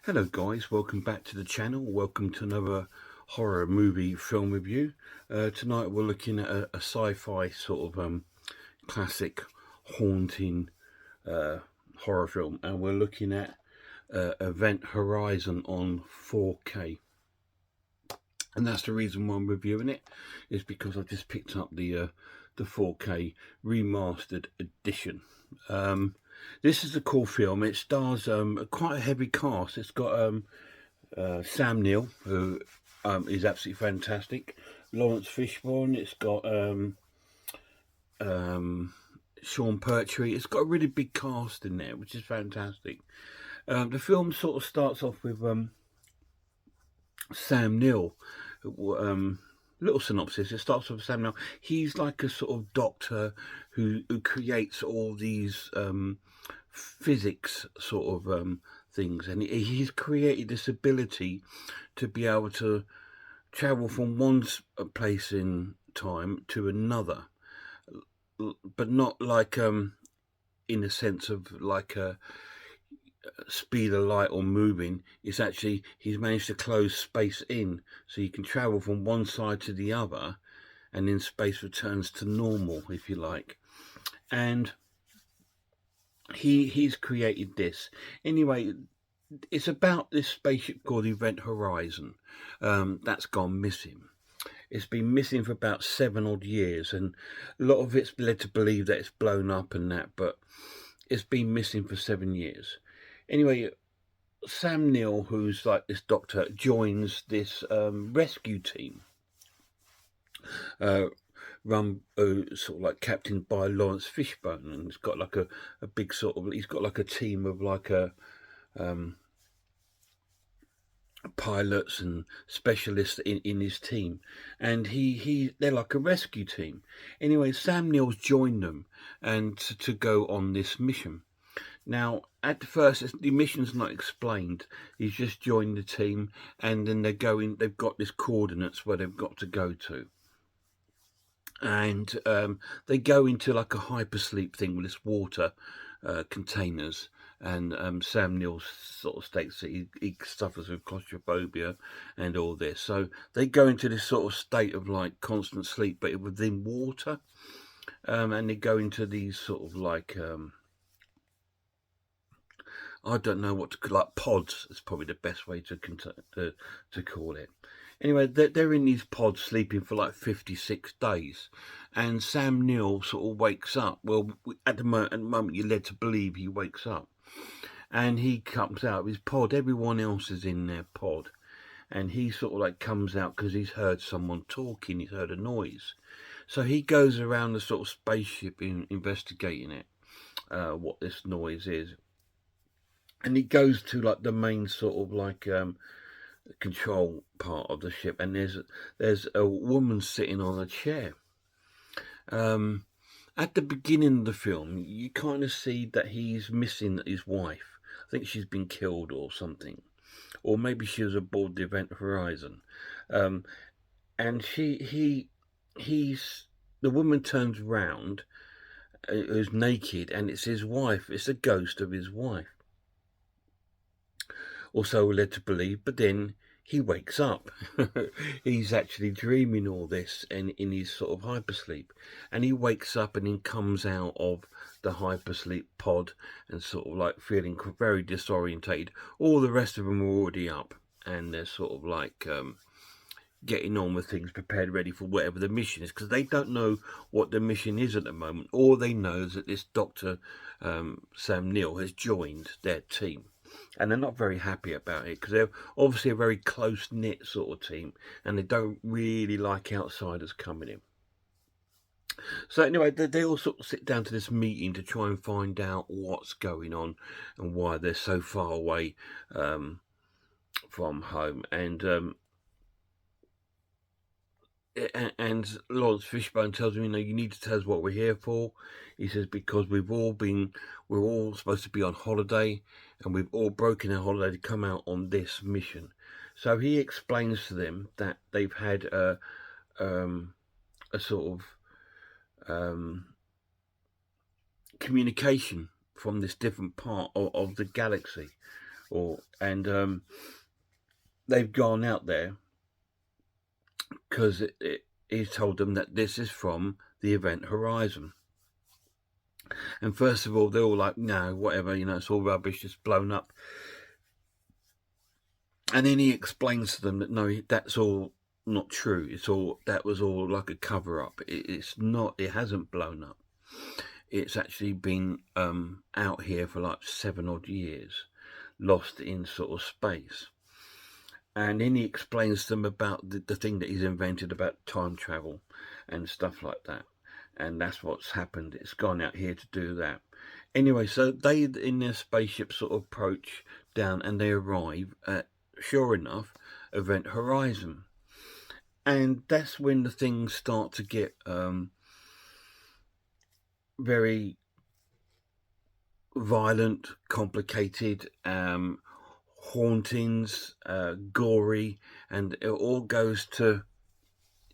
Hello guys, welcome back to the channel. Welcome to another horror movie film review. Tonight we're looking at a sci-fi sort of classic haunting horror film, and we're looking at Event Horizon on 4K. And that's the reason why I'm reviewing it, is because I've just picked up the 4K remastered edition. This is a cool film. It stars quite a heavy cast. It's got Sam Neill, who is absolutely fantastic. Lawrence Fishburne. It's got Sean Pertwee. It's got a really big cast in there, which is fantastic. The film sort of starts off with Sam Neill. Little synopsis. It starts with Sam Neill. He's like a sort of doctor who creates all these physics sort of things, and he's created this ability to be able to travel from one place in time to another, but not like in a sense of like a speed of light or moving. It's actually he's managed to close space in, so you can travel from one side to the other, and then space returns to normal, if you like. And he's created this anyway. It's about this spaceship called Event Horizon that's gone missing. It's been missing for about 7 odd years, and a lot of it's led to believe that it's blown up and that, but it's been missing for 7 years. Anyway, Sam Neill, who's like this doctor, joins this rescue team run sort of like captained by Lawrence Fishburne, and it's got like a big sort of, he's got like a team of like a pilots and specialists in his team, and they're like a rescue team. Anyway, Sam Neill's joined them and to go on this mission. Now, at first, the mission's not explained. He's just joined the team, and then they've got this coordinates where they've got to go to. And they go into like a hypersleep thing with this water containers. And Sam Neill sort of states that he suffers with claustrophobia and all this. So they go into this sort of state of like constant sleep, but within water. And they go into these sort of like... I don't know what to call, like pods is probably the best way to call it. Anyway, they're in these pods sleeping for like 56 days, and Sam Neill sort of wakes up. Well, at the moment you're led to believe he wakes up, and he comes out of his pod. Everyone else is in their pod, and he sort of like comes out because he's heard someone talking. He's heard a noise, so he goes around the sort of spaceship investigating it, what this noise is. And he goes to like the main sort of like control part of the ship, and there's a woman sitting on a chair. At the beginning of the film, you kind of see that he's missing his wife. I think she's been killed or something, or maybe she was aboard the Event Horizon. And the woman turns round, who's naked, and it's his wife. It's a ghost of his wife. Also led to believe, but then he wakes up. He's actually dreaming all this in his sort of hypersleep, and he wakes up and then comes out of the hypersleep pod and sort of like feeling very disorientated. All the rest of them are already up, and they're sort of like getting on with things, prepared, ready for whatever the mission is, because they don't know what the mission is at the moment. All they know is that this doctor, Sam Neill, has joined their team. And they're not very happy about it, because they're obviously a very close-knit sort of team, and they don't really like outsiders coming in. So anyway, they all sort of sit down to this meeting to try and find out what's going on and why they're so far away from home. And Lawrence Fishburne tells him, you need to tell us what we're here for. He says, because we're all supposed to be on holiday, and we've all broken our holiday to come out on this mission. So he explains to them that they've had a sort of communication from this different part of the galaxy, and they've gone out there because he's told them that this is from the Event Horizon. And first of all, they're all like, no, whatever, it's all rubbish, just blown up. And then he explains to them that no, that's all not true. That was all like a cover up. It's not. It hasn't blown up. It's actually been out here for like 7 odd years, lost in sort of space. And then he explains to them about the thing that he's invented about time travel and stuff like that. And that's what's happened. It's gone out here to do that. Anyway, so they, in their spaceship, sort of approach down and they arrive at, sure enough, Event Horizon. And that's when the things start to get very violent, complicated, hauntings, gory, and it all goes to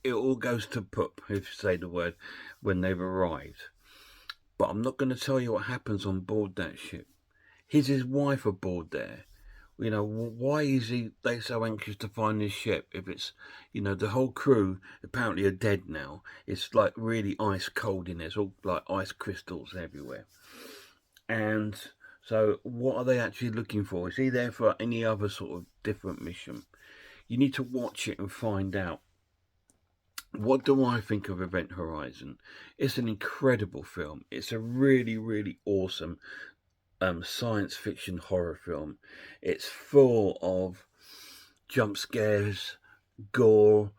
poop, if you say the word, when they've arrived. But I'm not going to tell you what happens on board that ship. He's his wife aboard there. Why is they so anxious to find this ship if it's, the whole crew apparently are dead now. It's like really ice cold in there. It's all like ice crystals everywhere. And so what are they actually looking for? Is he there for any other sort of different mission? You need to watch it and find out. What do I think of Event Horizon? It's an incredible film. It's a really, really awesome science fiction horror film. It's full of jump scares, gore,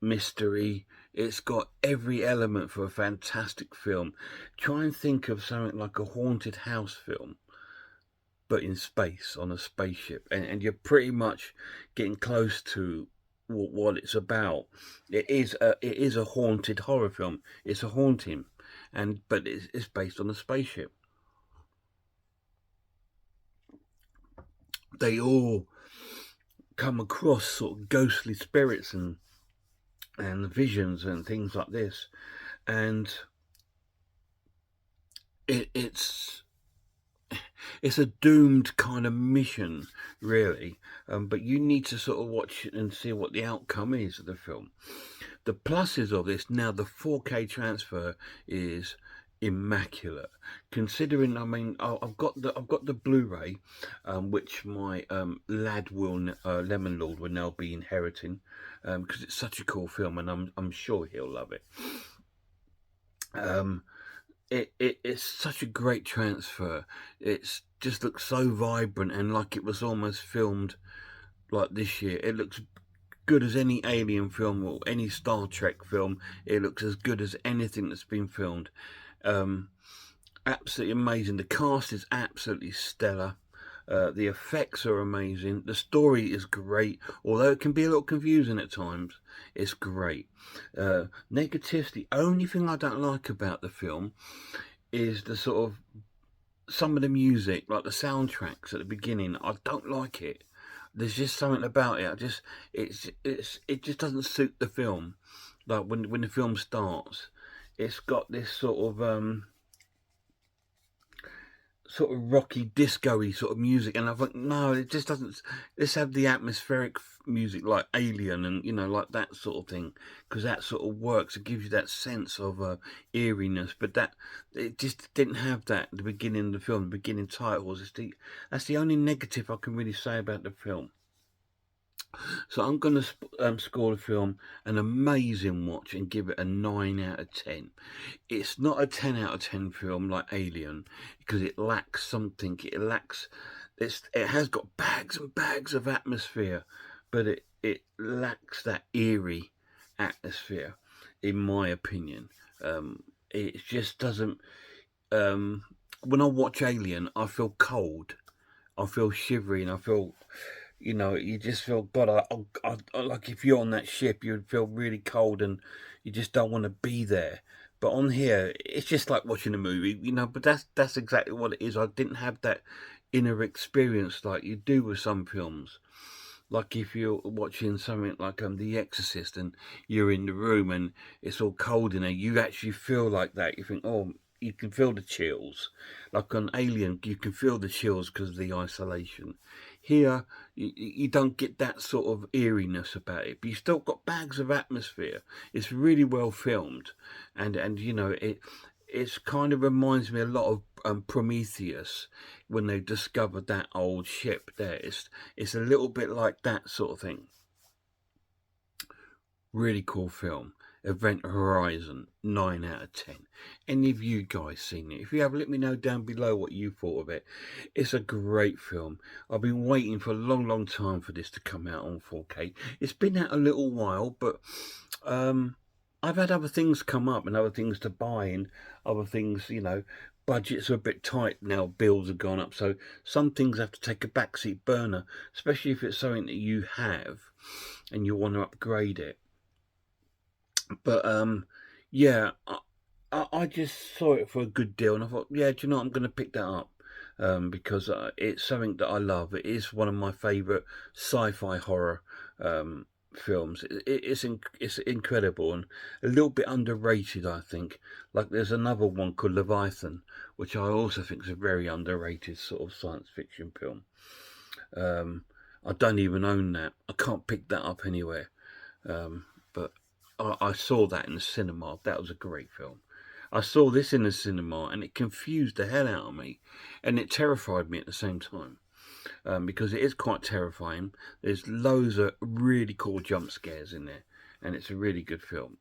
mystery. It's got every element for a fantastic film. Try and think of something like a haunted house film, but in space, on a spaceship, and you're pretty much getting close to what it's about. It is a haunted horror film. It's a haunting, but it's based on a spaceship. They all come across sort of ghostly spirits and visions and things like this, and it's a doomed kind of mission, really. But you need to sort of watch it and see what the outcome is of the film. The pluses of this, now the 4K transfer is immaculate. Considering, I mean, I've got the Blu-ray, which my Lemon Lord will now be inheriting, because it's such a cool film, and I'm sure he'll love it. It's such a great transfer. It's just looks so vibrant and like it was almost filmed like this year. It looks good as any Alien film or any Star Trek film. It looks as good as anything that's been filmed. Absolutely amazing. The cast is absolutely stellar. The effects are amazing. The story is great, although it can be a little confusing at times. It's great. Negatives, the only thing I don't like about the film is the sort of some of the music, like the soundtracks at the beginning. I don't like it. There's just something about it. It just doesn't suit the film. Like when the film starts, it's got this sort of rocky disco-y sort of music, and I thought, no, it just doesn't. Let's have the atmospheric music like Alien and like that sort of thing, because that sort of works. It gives you that sense of eeriness, but that it just didn't have that at the beginning of the film. The beginning titles, that's the only negative I can really say about the film. So I'm going to score the film an amazing watch and give it a 9 out of 10. It's not a 10 out of 10 film like Alien, because it lacks something. It has got bags and bags of atmosphere, but it lacks that eerie atmosphere, in my opinion. It just doesn't. When I watch Alien, I feel cold. I feel shivery, and I feel, you just feel, God, I like if you're on that ship, you'd feel really cold and you just don't want to be there. But on here, it's just like watching a movie, but that's exactly what it is. I didn't have that inner experience like you do with some films. Like if you're watching something like The Exorcist and you're in the room and it's all cold in there, you actually feel like that. You think, oh, you can feel the chills. Like on Alien, you can feel the chills because of the isolation. Here, you don't get that sort of eeriness about it, but you still got bags of atmosphere. It's really well filmed, and you know it's kind of reminds me a lot of Prometheus when they discovered that old ship there. It's a little bit like that sort of thing. Really cool film. Event Horizon, 9 out of 10. Any of you guys seen it? If you have, let me know down below what you thought of it. It's a great film. I've been waiting for a long time for this to come out on 4K. It's been out a little while, but I've had other things come up and other things to buy and other things, you know, budgets are a bit tight now, bills have gone up, so some things have to take a backseat burner, especially if it's something that you have and you want to upgrade it. But yeah, I just saw it for a good deal, and I thought, yeah, do you know what? I'm going to pick that up because it's something that I love. It is one of my favourite sci-fi horror films. It's incredible and a little bit underrated, I think. Like there's another one called Leviathan, which I also think is a very underrated sort of science fiction film. I don't even own that. I can't pick that up anywhere. But I saw that in the cinema. That was a great film. I saw this in the cinema and it confused the hell out of me and it terrified me at the same time because it is quite terrifying. There's loads of really cool jump scares in there and it's a really good film.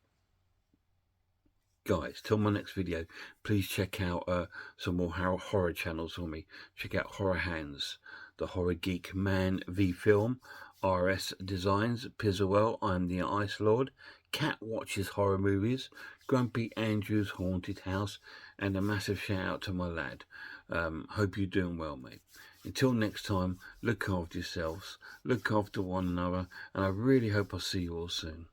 Guys, till my next video, please check out some more horror channels for me. Check out Horror Hands, The Horror Geek Man v Film, RS Designs, Pizzawell, I'm the Ice Lord, Cat Watches Horror Movies, Grumpy Andrew's Haunted House, and a massive shout out to my lad. Hope you're doing well, mate. Until next time, look after yourselves, look after one another, and I really hope I'll see you all soon.